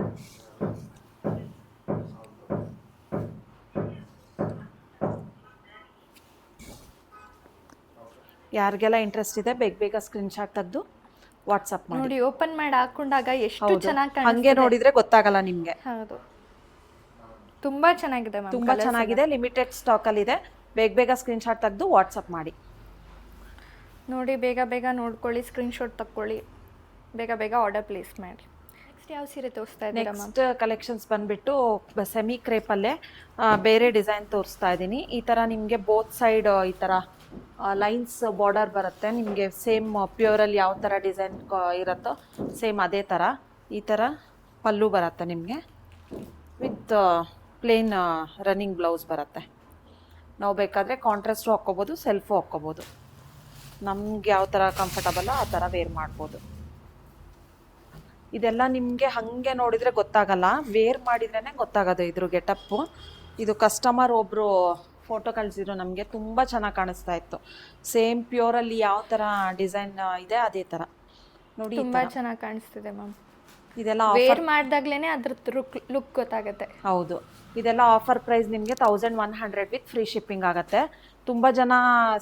ಯಾರಿಗೆಲ್ಲ ಇಂಟ್ರೆಸ್ಟ್ ಇದೆ ಬೇಗ ಬೇಗ ಸ್ಕ್ರೀನ್ಶಾಟ್ ತೆಗೆದು ವಾಟ್ಸಪ್ ಮಾಡಿ. ನೋಡಿ, ಓಪನ್ ಮಾಡಿ ಹಾಕೊಂಡಾಗ ಎಷ್ಟು ಚೆನ್ನಾಗಿ ಕಾಣಿಸುತ್ತೆ. ಹಂಗೆ ನೋಡಿದ್ರೆ ಗೊತ್ತಾಗಲ್ಲ ನಿಮಗೆ. ಹೌದು, ತುಂಬಾ ಚೆನ್ನಾಗಿದೆ ಮ್ಯಾಮ್. ತುಂಬಾ ಚೆನ್ನಾಗಿದೆ. ಲಿಮಿಟೆಡ್ ಸ್ಟಾಕಲ್ಲಿ ಇದೆ. ಬೇಗ ಬೇಗ ಸ್ಕ್ರೀನ್ಶಾಟ್ ತೆಗೆದು ವಾಟ್ಸಪ್ ಮಾಡಿ. ನೋಡಿ, ಬೇಗ ಬೇಗ ನೋಡ್ಕೊಳ್ಳಿ, ಸ್ಕ್ರೀನ್ಶಾಟ್ ತಗೊಳ್ಳಿ, ಬೇಗ ಬೇಗ ಆರ್ಡರ್ ಪ್ಲೇಸ್ ಮಾಡಿ. ನೆಕ್ಸ್ಟ್ ಯಾವ ಸೀರೆ ತೋರಿಸ್ತಾ ಇದ್ದೀರಾ ಮ್ಯಾಮ್? ನೆಕ್ಸ್ಟ್ ಕಲೆಕ್ಷನ್ಸ್ ಬಂದುಬಿಟ್ಟು ಸೆಮಿ ಕ್ರೇಪಲ್ಲೇ ಬೇರೆ ಡಿಸೈನ್ ತೋರಿಸ್ತಾ ಇದ್ದೀನಿ. ಈ ಥರ ನಿಮಗೆ ಬೋತ್ ಸೈಡ್ ಈ ಥರ ಲೈನ್ಸ್ ಬಾರ್ಡರ್ ಬರುತ್ತೆ. ನಿಮಗೆ ಸೇಮ್ ಪ್ಯೂರಲ್ಲಿ ಯಾವ ಥರ ಡಿಸೈನ್ ಇರುತ್ತೋ ಸೇಮ್ ಅದೇ ಥರ ಈ ಥರ ಪಲ್ಲು ಬರುತ್ತೆ ನಿಮಗೆ. ವಿತ್ ಪ್ಲೇನ್ ರನ್ನಿಂಗ್ ಬ್ಲೌಸ್ ಬರುತ್ತೆ. ನಾವು ಬೇಕಾದರೆ ಕಾಂಟ್ರಾಸ್ಟು ಹಾಕ್ಕೋಬೋದು, ಸೆಲ್ಫು ಹಾಕ್ಕೋಬೋದು. ನಮ್ಗೆ ಯಾವ ಥರ ಕಂಫರ್ಟಬಲ್ಲ ಆ ಥರ ವೇರ್ ಮಾಡ್ಬೋದು. ಇದೆಲ್ಲ ನಿಮಗೆ ಹಾಗೆ ನೋಡಿದರೆ ಗೊತ್ತಾಗಲ್ಲ, ವೇರ್ ಮಾಡಿದ್ರೇ ಗೊತ್ತಾಗೋದು ಇದ್ರ ಗೆಟಪ್ಪು. ಇದು ಕಸ್ಟಮರ್ ಒಬ್ಬರು ಫೋಟೋ ಕಳಿಸಿದ್ರು ನಮಗೆ, ತುಂಬ ಚೆನ್ನಾಗಿ ಕಾಣಿಸ್ತಾ ಇತ್ತು. ಸೇಮ್ ಪ್ಯೂರಲ್ಲಿ ಯಾವ ಥರ ಡಿಸೈನ್ ಇದೆ ಅದೇ ಥರ ನೋಡಿ. ತುಂಬ ಚೆನ್ನಾಗಿ ಕಾಣಿಸ್ತಿದೆ ಮ್ಯಾಮ್. ಇದೆಲ್ಲ ವೇರ್ ಮಾಡಿದಾಗ್ಲೇ ಅದ್ರ ಲುಕ್ ಗೊತ್ತಾಗುತ್ತೆ. ಹೌದು, ಇದೆಲ್ಲ ಆಫರ್ ಪ್ರೈಸ್ ನಿಮಗೆ 1100 ವಿತ್ ಫ್ರೀ ಶಿಪ್ಪಿಂಗ್ ಆಗುತ್ತೆ. ತುಂಬ ಜನ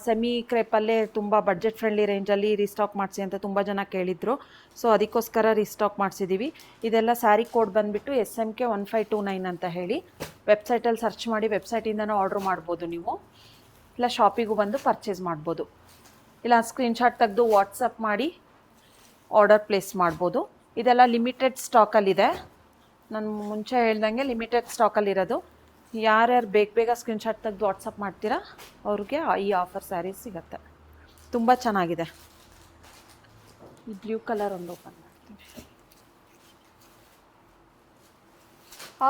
ಸೆಮಿ ಕ್ರೇಪಲ್ಲೇ ತುಂಬ ಬಡ್ಜೆಟ್ ಫ್ರೆಂಡ್ಲಿ ರೇಂಜಲ್ಲಿ ರೀಸ್ಟಾಕ್ ಮಾಡಿಸಿ ಅಂತ ತುಂಬ ಜನ ಕೇಳಿದ್ರು. ಸೊ ಅದಕ್ಕೋಸ್ಕರ ರೀಸ್ಟಾಕ್ ಮಾಡಿಸಿದ್ದೀವಿ. ಇದೆಲ್ಲ ಸ್ಯಾರಿ ಕೋಡ್ ಬಂದುಬಿಟ್ಟು SMK 1529 ಅಂತ ಹೇಳಿ ವೆಬ್ಸೈಟಲ್ಲಿ ಸರ್ಚ್ ಮಾಡಿ, ವೆಬ್ಸೈಟಿಂದನೂ ಆರ್ಡ್ರ್ ಮಾಡ್ಬೋದು ನೀವು, ಇಲ್ಲ ಶಾಪಿಗೂ ಬಂದು ಪರ್ಚೇಸ್ ಮಾಡ್ಬೋದು, ಇಲ್ಲ ಸ್ಕ್ರೀನ್ಶಾಟ್ ತೆಗೆದು ವಾಟ್ಸಪ್ ಮಾಡಿ ಆರ್ಡರ್ ಪ್ಲೇಸ್ ಮಾಡ್ಬೋದು. ಇದೆಲ್ಲ ಲಿಮಿಟೆಡ್ ಸ್ಟಾಕಲ್ಲಿದೆ. ನಾನು ಮುಂಚೆ ಹೇಳ್ದಂಗೆ ಲಿಮಿಟೆಡ್ ಸ್ಟಾಕಲ್ಲಿರೋದು. ಯಾರ್ಯಾರು ಬೇಗ ಬೇಗ ಸ್ಕ್ರೀನ್ಶಾಟ್ ತೆಗೆದು ವಾಟ್ಸಪ್ ಮಾಡ್ತೀರಾ ಅವ್ರಿಗೆ ಈ ಆಫರ್ ಸ್ಯಾರೀಸ್ ಸಿಗುತ್ತೆ. ತುಂಬ ಚೆನ್ನಾಗಿದೆ. ಈ ಬ್ಲೂ ಕಲರ್ ಒಂದು ಓಪನ್ ಮಾಡ್ತೀನಿ.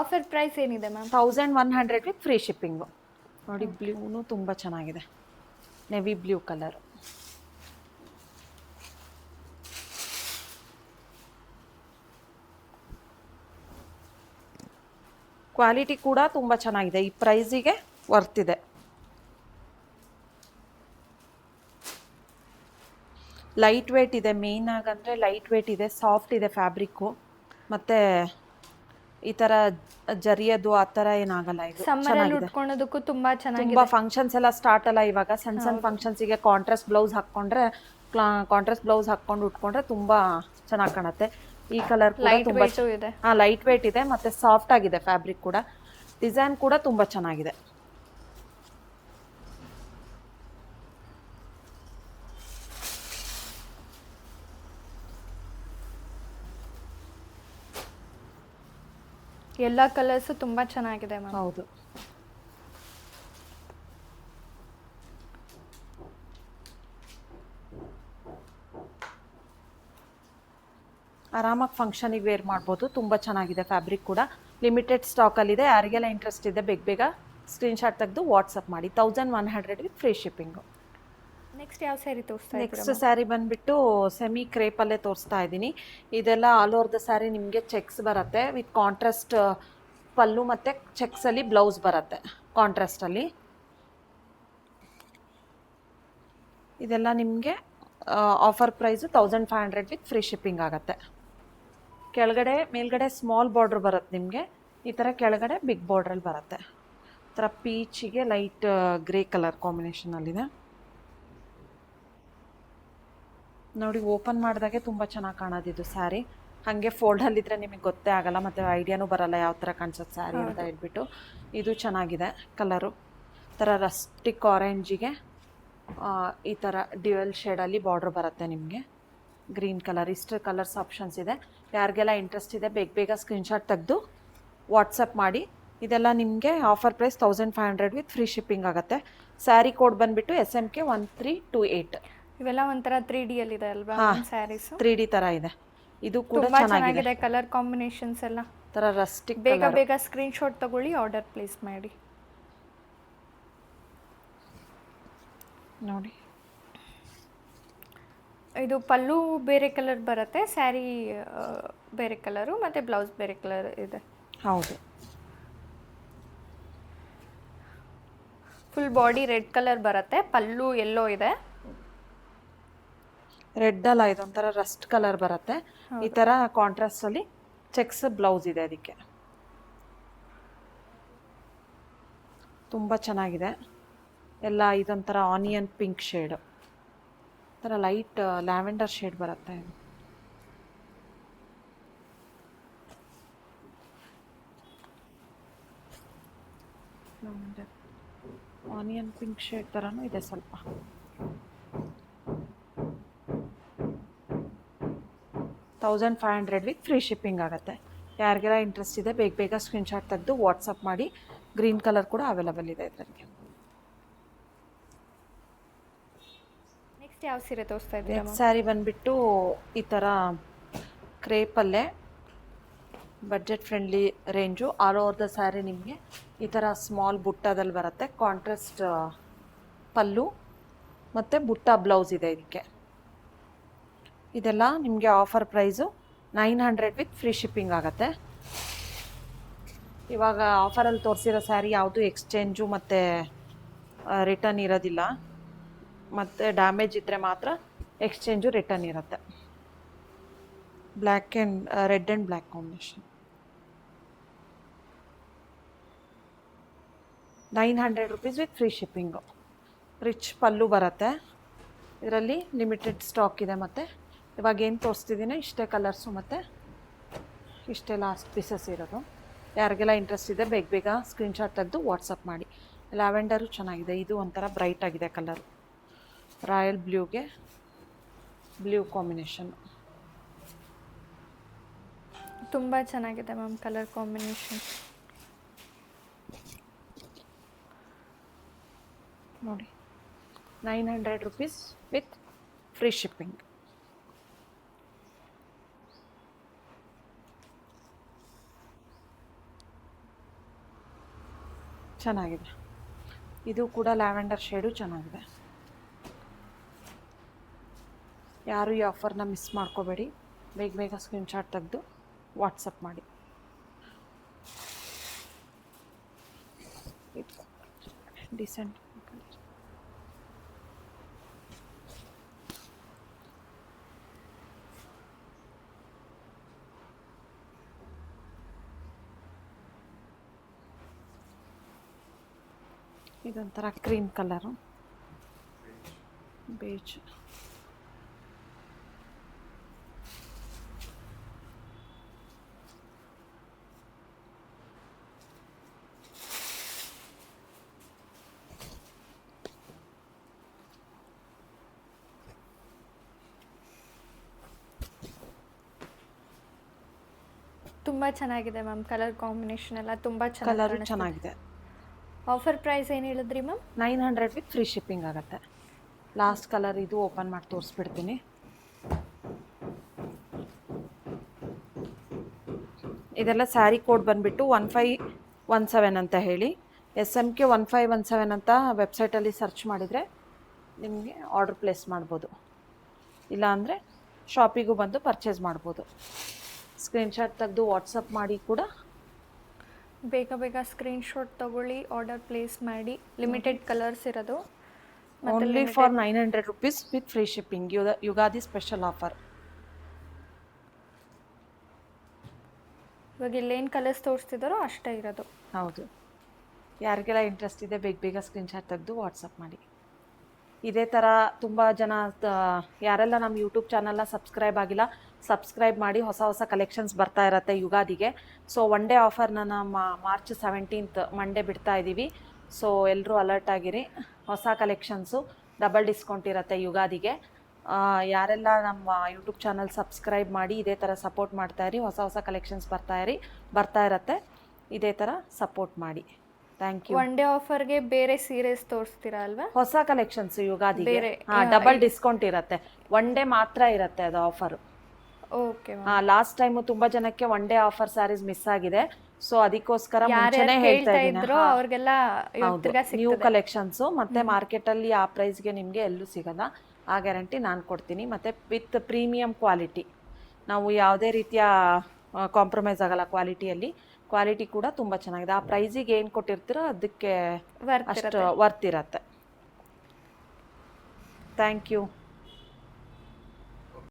ಆಫರ್ ಪ್ರೈಸ್ ಏನಿದೆ ಮ್ಯಾಮ್? 1100 with free shipping. ನೋಡಿ, ಬ್ಲೂನು ತುಂಬ ಚೆನ್ನಾಗಿದೆ, ನೆವಿ ಬ್ಲೂ ಕಲರ್. ಕ್ವಾಲಿಟಿ ಕೂಡ ತುಂಬ ಚೆನ್ನಾಗಿದೆ. ಈ ಪ್ರೈಸಿಗೆ ವರ್ತ್ ಇದೆ. ಲೈಟ್ ವೇಟ್ ಇದೆ. ಮೇನ್ ಆಗಂದರೆ ಲೈಟ್ ವೇಟ್ ಇದೆ, ಸಾಫ್ಟ್ ಇದೆ ಫ್ಯಾಬ್ರಿಕ್ಕು. ಮತ್ತು ಈ ಥರ ಜರಿಯದು ಆ ಥರ ಏನಾಗಲ್ಲ. ಇದು ಉಟ್ಕೊಳ್ಳೋದಕ್ಕೂ ತುಂಬ ಚೆನ್ನಾಗಿದೆ. ತುಂಬ ಫಂಕ್ಷನ್ಸ್ ಎಲ್ಲ ಸ್ಟಾರ್ಟ್ ಅಲ್ಲ ಇವಾಗ. ಸಣ್ಣ ಸಣ್ಣ ಫಂಕ್ಷನ್ಸಿಗೆ ಕಾಂಟ್ರಾಸ್ಟ್ ಬ್ಲೌಸ್ ಹಾಕ್ಕೊಂಡ್ರೆ, ಕಾಂಟ್ರಾಸ್ಟ್ ಬ್ಲೌಸ್ ಹಾಕ್ಕೊಂಡು ಉಟ್ಕೊಂಡ್ರೆ ತುಂಬ ಚೆನ್ನಾಗಿ ಕಾಣುತ್ತೆ. ಈ ಕಲರ್ ಕೂಡ ತುಂಬ ಲೈಟ್ ವೇಟ್ ಇದೆ ಮತ್ತು ಸಾಫ್ಟ್ ಆಗಿದೆ ಫ್ಯಾಬ್ರಿಕ್ ಕೂಡ. ಡಿಸೈನ್ ಕೂಡ ತುಂಬ ಚೆನ್ನಾಗಿದೆ. ಎಲ್ಲ ಕಲರ್ಸು ತುಂಬ ಚೆನ್ನಾಗಿದೆ ಮ್ಯಾಮ್. ಹೌದು. ಆರಾಮಾಗಿ ಫಂಕ್ಷನಿಗೆ ವೇರ್ ಮಾಡ್ಬೋದು. ತುಂಬ ಚೆನ್ನಾಗಿದೆ. ಫ್ಯಾಬ್ರಿಕ್ ಕೂಡ ಲಿಮಿಟೆಡ್ ಸ್ಟಾಕಲ್ಲಿದೆ. ಯಾರಿಗೆಲ್ಲ ಇಂಟ್ರೆಸ್ಟ್ ಇದೆ ಬೇಗ ಸ್ಕ್ರೀನ್ಶಾಟ್ ತೆಗೆದು ವಾಟ್ಸಪ್ ಮಾಡಿ. 1100 ವಿತ್ ಫ್ರೀ ಶಿಪ್ಪಿಂಗು. ನೆಕ್ಸ್ಟ್ ಯಾವ ಸ್ಯಾರಿ ತೋರಿಸ್ತಾ ನೆಕ್ಸ್ಟ್ ಸ್ಯಾರಿ ಬಂದುಬಿಟ್ಟು ಸೆಮಿ ಕ್ರೇಪಲ್ಲೇ ತೋರಿಸ್ತಾ ಇದ್ದೀನಿ. ಇದೆಲ್ಲ ಆಲ್ ಓವರ್ ದ ಸ್ಯಾರಿ ನಿಮಗೆ ಚೆಕ್ಸ್ ಬರುತ್ತೆ ವಿತ್ ಕಾಂಟ್ರಾಸ್ಟ್ ಪಲ್ಲು ಮತ್ತು ಚೆಕ್ಸಲ್ಲಿ ಬ್ಲೌಸ್ ಬರುತ್ತೆ ಕಾಂಟ್ರಾಸ್ಟಲ್ಲಿ. ಇದೆಲ್ಲ ನಿಮಗೆ offer price 1500 with free shipping ಆಗುತ್ತೆ. ಮೇಲ್ಗಡೆ ಸ್ಮಾಲ್ ಬಾರ್ಡ್ರ್ ಬರುತ್ತೆ ನಿಮಗೆ. ಈ ಥರ ಕೆಳಗಡೆ ಬಿಗ್ ಬಾರ್ಡ್ರಲ್ಲಿ ಬರುತ್ತೆ. ಈ ಥರ ಪೀಚಿಗೆ ಲೈಟ್ ಗ್ರೇ ಕಲರ್ ಕಾಂಬಿನೇಷನಲ್ಲಿದೆ ನೋಡಿ. ಓಪನ್ ಮಾಡಿದಾಗೆ ತುಂಬ ಚೆನ್ನಾಗಿ ಕಾಣೋದಿದ್ದು ಸ್ಯಾರಿ. ಹಾಗೆ ಫೋಲ್ಡಲ್ಲಿದ್ದರೆ ನಿಮಗೆ ಗೊತ್ತೇ ಆಗಲ್ಲ, ಮತ್ತು ಐಡಿಯಾನೂ ಬರಲ್ಲ ಯಾವ ಥರ ಕಾಣಿಸುತ್ತೆ ಸ್ಯಾರಿ ಅಂತ ಹೇಳ್ಬಿಟ್ಟು. ಇದು ಚೆನ್ನಾಗಿದೆ ಕಲರು. ಥರ ರಸ್ಟಿಕ್ ಆರೆಂಜಿಗೆ ಈ ಥರ ಡ್ಯುಯಲ್ ಶೇಡಲ್ಲಿ ಬಾರ್ಡ್ರ್ ಬರುತ್ತೆ ನಿಮಗೆ. Green colour. ಇಷ್ಟು ಕಲರ್ಸ್ ಆಪ್ಷನ್ಸ್ ಇದೆ. ಯಾರಿಗೆಲ್ಲ ಇಂಟ್ರೆಸ್ಟ್ ಇದೆ ಬೇಗ ಸ್ಕ್ರೀನ್ಶಾಟ್ ತೆಗೆದು ವಾಟ್ಸಪ್ ಮಾಡಿ. ಇದೆಲ್ಲ ನಿಮಗೆ offer price 1500 with free shipping ಆಗುತ್ತೆ. ಸ್ಯಾರಿ ಕೋಡ್ ಬಂದುಬಿಟ್ಟು SMK 1328. ಇವೆಲ್ಲ ಒಂಥರ 3D ಇದೆ ಅಲ್ವಾ ಸ್ಯಾರೀಸ್? 3D ಥರ ಇದೆ. ಇದು ಕೂಡ ಚೆನ್ನಾಗಿದೆ. ಕಲರ್ ಕಾಂಬಿನೇಷನ್ಸ್ ಎಲ್ಲ ಥರ ರಸ್ಟಿಕ್. ಬೇಗ ಸ್ಕ್ರೀನ್ಶಾಟ್ ತಗೊಳ್ಳಿ, ಆರ್ಡರ್ ಪ್ಲೇಸ್ ಮಾಡಿ ನೋಡಿ. ಇದು ಪಲ್ಲು ಬೇರೆ ಕಲರ್ ಬರುತ್ತೆ, ಸ್ಯಾರಿ ಬೇರೆ ಕಲರು, ಮತ್ತು ಬ್ಲೌಸ್ ಬೇರೆ ಕಲರ್ ಇದೆ. ಹೌದು. ಫುಲ್ ಬಾಡಿ ರೆಡ್ ಕಲರ್ ಬರುತ್ತೆ, ಪಲ್ಲು ಎಲ್ಲೋ ಇದೆ. ರೆಡ್ ಅಲ್ಲ, ಇದೊಂಥರ ರಸ್ಟ್ ಕಲರ್ ಬರುತ್ತೆ. ಈ ಥರ ಕಾಂಟ್ರಾಸ್ಟಲ್ಲಿ ಚೆಕ್ಸ್ ಬ್ಲೌಸ್ ಇದೆ ಅದಕ್ಕೆ. ತುಂಬ ಚೆನ್ನಾಗಿದೆ. ಎಲ್ಲ ಇದೊಂಥರ ಆನಿಯನ್ ಪಿಂಕ್ ಶೇಡು, ಥರ ಲೈಟ್ ಲ್ಯಾವೆಂಡರ್ ಶೇಡ್ ಬರುತ್ತೆ. ಆನಿಯನ್ ಪಿಂಕ್ ಶೇಡ್ ಥರನೂ ಇದೆ ಸ್ವಲ್ಪ. $1500 ವಿತ್ ಫ್ರೀ ಶಿಪ್ಪಿಂಗ್ ಆಗುತ್ತೆ. ಯಾರಿಗೆಲ್ಲ ಇಂಟ್ರೆಸ್ಟ್ ಇದೆ ಬೇಗ ಸ್ಕ್ರೀನ್ಶಾಟ್ ತೆಗೆದು ವಾಟ್ಸಪ್ ಮಾಡಿ. ಗ್ರೀನ್ ಕಲರ್ ಕೂಡ ಅವೈಲಬಲ್ ಇದೆ ಇದರಲ್ಲಿ. ನೆಕ್ಸ್ಟ್ ಯಾವ ಸೀರೆ ತೋರಿಸ್ತಾ ಇದ್ದೀರಾ? ನೆಕ್ಸ್ಟ್ ಸ್ಯಾರಿ ಬಂದುಬಿಟ್ಟು ಈ ಥರ ಕ್ರೇಪಲ್ಲೇ budget friendly range. All over the sari ನಿಮಗೆ ಈ ಥರ ಸ್ಮಾಲ್ ಬುಟ್ಟದಲ್ಲಿ ಬರುತ್ತೆ. ಕಾಂಟ್ರಾಸ್ಟ್ ಪಲ್ಲು ಮತ್ತು ಬುಟ್ಟ ಬ್ಲೌಸ್ ಇದೆ ಇದಕ್ಕೆ. ಇದೆಲ್ಲ ನಿಮಗೆ offer price 900 with free shipping ಆಗುತ್ತೆ. ಇವಾಗ ಆಫರಲ್ಲಿ ತೋರಿಸಿರೋ ಸ್ಯಾರಿ ಯಾವುದು ಎಕ್ಸ್ಚೇಂಜು ಮತ್ತು ರಿಟರ್ನ್ ಇರೋದಿಲ್ಲ. ಮತ್ತು ಡ್ಯಾಮೇಜ್ ಇದ್ದರೆ ಮಾತ್ರ ಎಕ್ಸ್ಚೇಂಜು ರಿಟರ್ನ್ ಇರುತ್ತೆ. Red and black combination. 900 rupees with free shipping. Rich pallu ಬರುತ್ತೆ. ಇದರಲ್ಲಿ ಲಿಮಿಟೆಡ್ ಸ್ಟಾಕ್ ಇದೆ. ಮತ್ತು ಇವಾಗ ಏನು ತೋರಿಸ್ತಿದ್ದೀನಿ ಇಷ್ಟೇ ಕಲರ್ಸು ಮತ್ತು ಇಷ್ಟೇ ಲಾಸ್ಟ್ ಪೀಸಸ್ ಇರೋದು. ಯಾರಿಗೆಲ್ಲ ಇಂಟ್ರೆಸ್ಟ್ ಇದೆ ಬೇಗ ಸ್ಕ್ರೀನ್ಶಾಟ್ ತೆಗೆದು ವಾಟ್ಸಪ್ ಮಾಡಿ. ಲ್ಯಾವೆಂಡರು ಚೆನ್ನಾಗಿದೆ. ಇದು ಒಂಥರ ಬ್ರೈಟ್ ಆಗಿದೆ ಕಲರು. ರಾಯಲ್ ಬ್ಲೂಗೆ ಬ್ಲೂ ಕಾಂಬಿನೇಷನ್ ತುಂಬ ಚೆನ್ನಾಗಿದೆ ಮ್ಯಾಮ್ ಕಲರ್ ಕಾಂಬಿನೇಷನ್. ನೋಡಿ, 900 rupees ವಿತ್ ಫ್ರೀ ಶಿಪ್ಪಿಂಗ್. ಚೆನ್ನಾಗಿದೆ. ಇದು ಕೂಡ ಲ್ಯಾವೆಂಡರ್ ಶೇಡು ಚೆನ್ನಾಗಿದೆ. ಯಾರು ಈ ಆಫರ್ನ ಮಿಸ್ ಮಾಡ್ಕೋಬೇಡಿ. ಬೇಗ ಸ್ಕ್ರೀನ್ಶಾಟ್ ತೆಗೆದು ವಾಟ್ಸಪ್ ಮಾಡಿ. ಡಿಸೆಂಟ್ ಇದೊಂಥರ ಕ್ರೀಮ್ ಕಲರು, ಬೇಜ್. ತುಂಬ ಚೆನ್ನಾಗಿದೆ ಮ್ಯಾಮ್, ಕಲರ್ ಕಾಂಬಿನೇಷನ್ ಎಲ್ಲ ತುಂಬ ಕಲರು ಚೆನ್ನಾಗಿ. ಚೆನ್ನಾಗಿದೆ. ಆಫರ್ ಪ್ರೈಸ್ ಏನು ಹೇಳಿದ್ರಿ ಮ್ಯಾಮ್? 900 ವಿತ್ ಫ್ರೀ ಶಿಪ್ಪಿಂಗ್ ಆಗುತ್ತೆ. ಲಾಸ್ಟ್ ಕಲರ್ ಇದು ಓಪನ್ ಮಾಡಿ ತೋರಿಸ್ಬಿಡ್ತೀನಿ. ಇದೆಲ್ಲ ಸ್ಯಾರಿ ಕೋಡ್ ಬಂದುಬಿಟ್ಟು 1517 ಅಂತ ಹೇಳಿ, SMK 1517 ಅಂತ ವೆಬ್ಸೈಟಲ್ಲಿ ಸರ್ಚ್ ಮಾಡಿದರೆ ನಿಮಗೆ ಆರ್ಡ್ರ್ ಪ್ಲೇಸ್ ಮಾಡ್ಬೋದು, ಇಲ್ಲಾಂದರೆ ಶಾಪಿಗೂ ಬಂದು ಪರ್ಚೇಸ್ ಮಾಡ್ಬೋದು. ಸ್ಕ್ರೀನ್ಶಾಟ್ ತೆಗೆದು ವಾಟ್ಸಪ್ ಮಾಡಿ ಕೂಡ ಬೇಗ ಬೇಗ ಸ್ಕ್ರೀನ್ಶಾಟ್ ತಗೊಳ್ಳಿ, ಆರ್ಡರ್ ಪ್ಲೇಸ್ ಮಾಡಿ. ಲಿಮಿಟೆಡ್ ಕಲರ್ಸ್ ಇರೋದು. Only for 900 rupees with free shipping. Ugadi special offer. ಇವಾಗ ಇಲ್ಲೇನು ಕಲರ್ಸ್ ತೋರಿಸ್ತಿದ್ದಾರೋ ಅಷ್ಟೇ ಇರೋದು. ಹೌದು. ಯಾರಿಗೆಲ್ಲ ಇಂಟ್ರೆಸ್ಟ್ ಇದೆ ಬೇಗ ಬೇಗ ಸ್ಕ್ರೀನ್ಶಾಟ್ ತೆಗೆದು ವಾಟ್ಸಪ್ ಮಾಡಿ. ಇದೇ ಥರ ತುಂಬ ಜನ ಯಾರೆಲ್ಲ ನಮ್ಮ ಯೂಟ್ಯೂಬ್ ಚಾನಲ್ನ ಸಬ್ಸ್ಕ್ರೈಬ್ ಆಗಿಲ್ಲ, ಸಬ್ಸ್ಕ್ರೈಬ್ ಮಾಡಿ. ಹೊಸ ಹೊಸ ಕಲೆಕ್ಷನ್ಸ್ ಬರ್ತಾ ಇರತ್ತೆ ಯುಗಾದಿಗೆ. ಸೊ ಒನ್ ಡೇ ಆಫರ್ನ ಮಾರ್ಚ್ 17th ಮಂಡೇ ಬಿಡ್ತಾ ಇದ್ದೀವಿ. ಸೊ ಎಲ್ಲರೂ ಅಲರ್ಟ್ ಆಗಿರಿ. ಹೊಸ ಕಲೆಕ್ಷನ್ಸು ಡಬಲ್ ಡಿಸ್ಕೌಂಟ್ ಇರುತ್ತೆ ಯುಗಾದಿಗೆ. ಯಾರೆಲ್ಲ ನಮ್ಮ ಯೂಟ್ಯೂಬ್ ಚಾನಲ್ ಸಬ್ಸ್ಕ್ರೈಬ್ ಮಾಡಿ ಇದೇ ಥರ ಸಪೋರ್ಟ್ ಮಾಡ್ತಾ ಇರಿ. ಹೊಸ ಹೊಸ ಕಲೆಕ್ಷನ್ಸ್ ಬರ್ತಾ ಇರತ್ತೆ. ಇದೇ ಥರ ಸಪೋರ್ಟ್ ಮಾಡಿ. Thank you. ಒನ್ ಡೇ ಆಫರ್ಗೆ ಬೇರೆ ಸೀರೆಸ್ ತೋರಿಸ್ತೀರಾ ಅಲ್ವಾ? ಹೊಸ ಕಲೆಕ್ಷನ್ಸ್ ಯುಗಾದಿಗೆ ಬೇರೆ, ಡಬಲ್ ಡಿಸ್ಕೌಂಟ್ ಇರುತ್ತೆ. ಒನ್ ಡೇ ಮಾತ್ರ ಇರುತ್ತೆ ಅದು ಆಫರು. ಓಕೆ. ಲಾಸ್ಟ್ ಟೈಮು ತುಂಬ ಜನಕ್ಕೆ one day offer saris miss ಆಗಿದೆ. ಸೊ ಅದಕ್ಕೋಸ್ಕರ ಮುಂಚೆನೇ ಹೇಳ್ತಾ ಇದ್ದೀನಿ, ಅವ್ರಿಗೆಲ್ಲ ನ್ಯೂ ಕಲೆಕ್ಷನ್ಸು ಮತ್ತೆ ಮಾರ್ಕೆಟಲ್ಲಿ ಆ ಪ್ರೈಸ್ಗೆ ನಿಮಗೆ ಎಲ್ಲೂ ಸಿಗಲ್ಲ. ಆ ಗ್ಯಾರಂಟಿ ನಾನು ಕೊಡ್ತೀನಿ. ಮತ್ತು ವಿತ್ ಪ್ರೀಮಿಯಂ ಕ್ವಾಲಿಟಿ, ನಾವು ಯಾವುದೇ ರೀತಿಯ ಕಾಂಪ್ರಮೈಸ್ ಆಗಲ್ಲ ಕ್ವಾಲಿಟಿಯಲ್ಲಿ. ಕ್ವಾಲಿಟಿ ಕೂಡ ತುಂಬ ಚೆನ್ನಾಗಿದೆ. ಆ ಪ್ರೈಸಿಗೆ ಏನು ಕೊಟ್ಟಿರ್ತೀರೋ ಅದಕ್ಕೆ ಅಷ್ಟು ವರ್ತ್ ಇರತ್ತೆ. Thank you.